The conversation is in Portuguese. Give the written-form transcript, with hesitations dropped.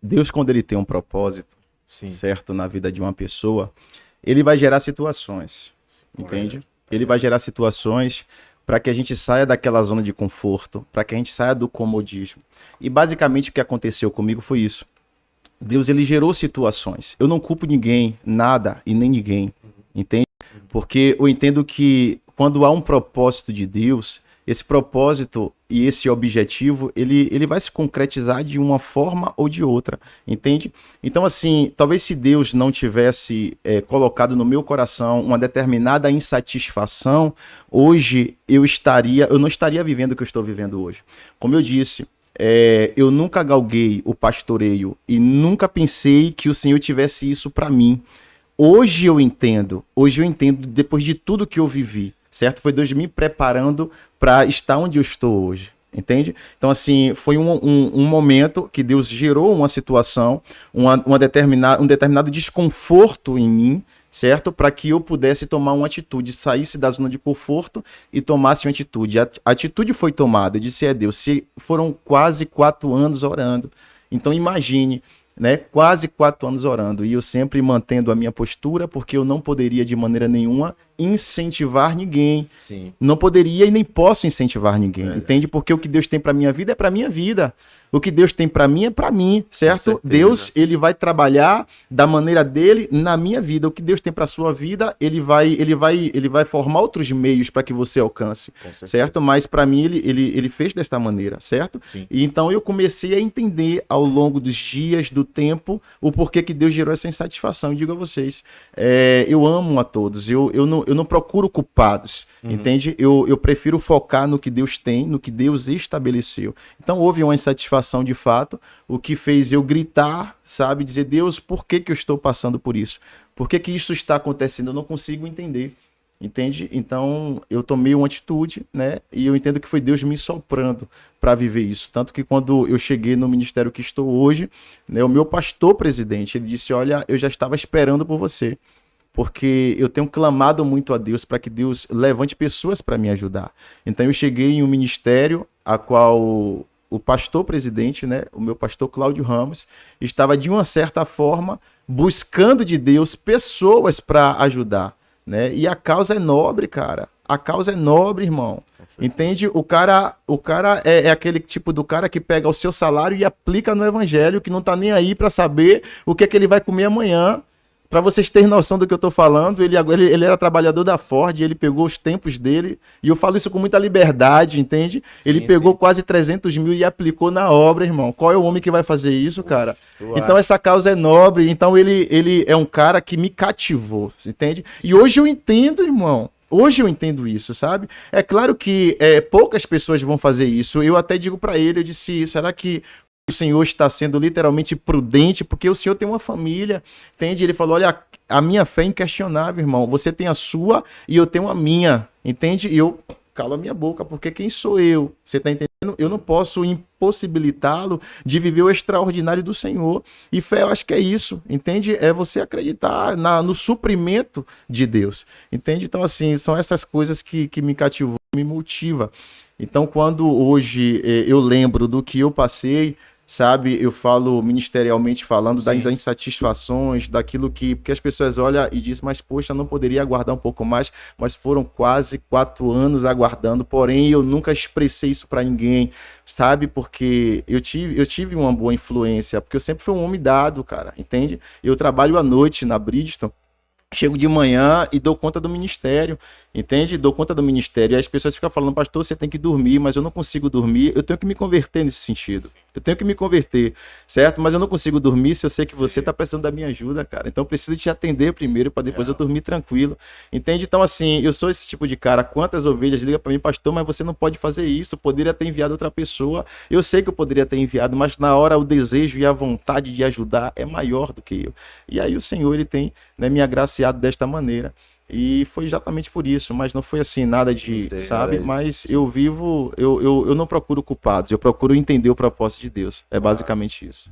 Deus, quando ele tem um propósito, Sim. certo, na vida de uma pessoa, ele vai gerar situações, entende? Ele vai gerar situações para que a gente saia daquela zona de conforto, para que a gente saia do comodismo. E basicamente o que aconteceu comigo foi isso. Deus, ele gerou situações. Eu não culpo ninguém, nada e nem ninguém, entende? Porque eu entendo que quando há um propósito de Deus, esse propósito e esse objetivo, ele vai se concretizar de uma forma ou de outra, entende? Então, assim, talvez se Deus não tivesse colocado no meu coração uma determinada insatisfação, hoje eu não estaria vivendo o que eu estou vivendo hoje. Como eu disse, eu nunca galguei o pastoreio e nunca pensei que o Senhor tivesse isso para mim. Hoje eu entendo, depois de tudo que eu vivi, certo? Foi Deus me preparando para estar onde eu estou hoje, entende? Então, assim, foi um momento que Deus gerou uma situação, um determinado desconforto em mim, certo? Para que eu pudesse tomar uma atitude, saísse da zona de conforto e tomasse uma atitude. A atitude foi tomada, eu disse, Deus, foram quase 4 anos orando. Então, imagine, né? Quase 4 anos orando. E eu sempre mantendo a minha postura, porque eu não poderia de maneira nenhuma incentivar ninguém. Sim. Não poderia e nem posso incentivar ninguém, entende? Porque o que Deus tem para minha vida é para minha vida. O que Deus tem para mim é para mim, certo? Deus, ele vai trabalhar da maneira dele na minha vida. O que Deus tem para sua vida, ele vai formar outros meios para que você alcance, certo? Mas para mim ele fez desta maneira, certo? Sim. E então eu comecei a entender ao longo dos dias, do tempo, o porquê que Deus gerou essa insatisfação. Eu digo a vocês, eu amo a todos, eu não procuro culpados, entende? Eu prefiro focar no que Deus tem, no que Deus estabeleceu. Então houve uma insatisfação de fato, o que fez eu gritar, sabe? Dizer, Deus, por que eu estou passando por isso? Por que isso está acontecendo? Eu não consigo entender, entende? Então eu tomei uma atitude, né? E eu entendo que foi Deus me soprando para viver isso. Tanto que quando eu cheguei no ministério que estou hoje, né, o meu pastor presidente, ele disse, olha, eu já estava esperando por você, porque eu tenho clamado muito a Deus para que Deus levante pessoas para me ajudar. Então eu cheguei em um ministério a qual o pastor presidente, né, o meu pastor Cláudio Ramos, estava de uma certa forma buscando de Deus pessoas para ajudar, né? E a causa é nobre, cara. A causa é nobre, irmão. Entende? O cara é aquele tipo do cara que pega o seu salário e aplica no evangelho, que não tá nem aí para saber o que é que ele vai comer amanhã. Para vocês terem noção do que eu tô falando, ele era trabalhador da Ford, ele pegou os tempos dele, e eu falo isso com muita liberdade, entende? Sim, ele pegou quase 300 mil e aplicou na obra, irmão. Qual é o homem que vai fazer isso, cara? Então essa causa é nobre, então ele é um cara que me cativou, entende? E hoje eu entendo, irmão. Hoje eu entendo isso, sabe? É claro que poucas pessoas vão fazer isso. Eu até digo para ele, eu disse, será que o Senhor está sendo literalmente prudente, porque o Senhor tem uma família, entende? Ele falou, olha, a minha fé é inquestionável, irmão, você tem a sua e eu tenho a minha, entende? E eu calo a minha boca, porque quem sou eu? Você está entendendo? Eu não posso impossibilitá-lo de viver o extraordinário do Senhor. E fé, eu acho que é isso, entende? É você acreditar no suprimento de Deus, entende? Então, assim, são essas coisas que me cativam, me motiva. Então, quando hoje eu lembro do que eu passei, sabe, eu falo ministerialmente falando das insatisfações, daquilo porque as pessoas olham e dizem, mas poxa, não poderia aguardar um pouco mais, mas foram quase 4 anos aguardando, porém eu nunca expressei isso para ninguém, sabe, porque eu tive uma boa influência, porque eu sempre fui um homem dado, cara, entende? Eu trabalho à noite na Bridgestone, chego de manhã e dou conta do ministério, entende? Dou conta do ministério. E as pessoas ficam falando, pastor, você tem que dormir, mas eu não consigo dormir. Eu tenho que me converter nesse sentido. Eu tenho que me converter, certo? Mas eu não consigo dormir se eu sei que você está precisando da minha ajuda, cara. Então eu preciso te atender primeiro para depois eu dormir tranquilo, entende? Então, assim, eu sou esse tipo de cara. Quantas ovelhas ligam para mim, pastor, mas você não pode fazer isso. Eu poderia ter enviado outra pessoa. Eu sei que eu poderia ter enviado, mas na hora o desejo e a vontade de ajudar é maior do que eu. E aí o Senhor, ele tem, né, me agraciado desta maneira. E foi exatamente por isso, mas não foi assim, nada de, sabe? Mas eu vivo, eu não procuro culpados, eu procuro entender o propósito de Deus. É basicamente isso.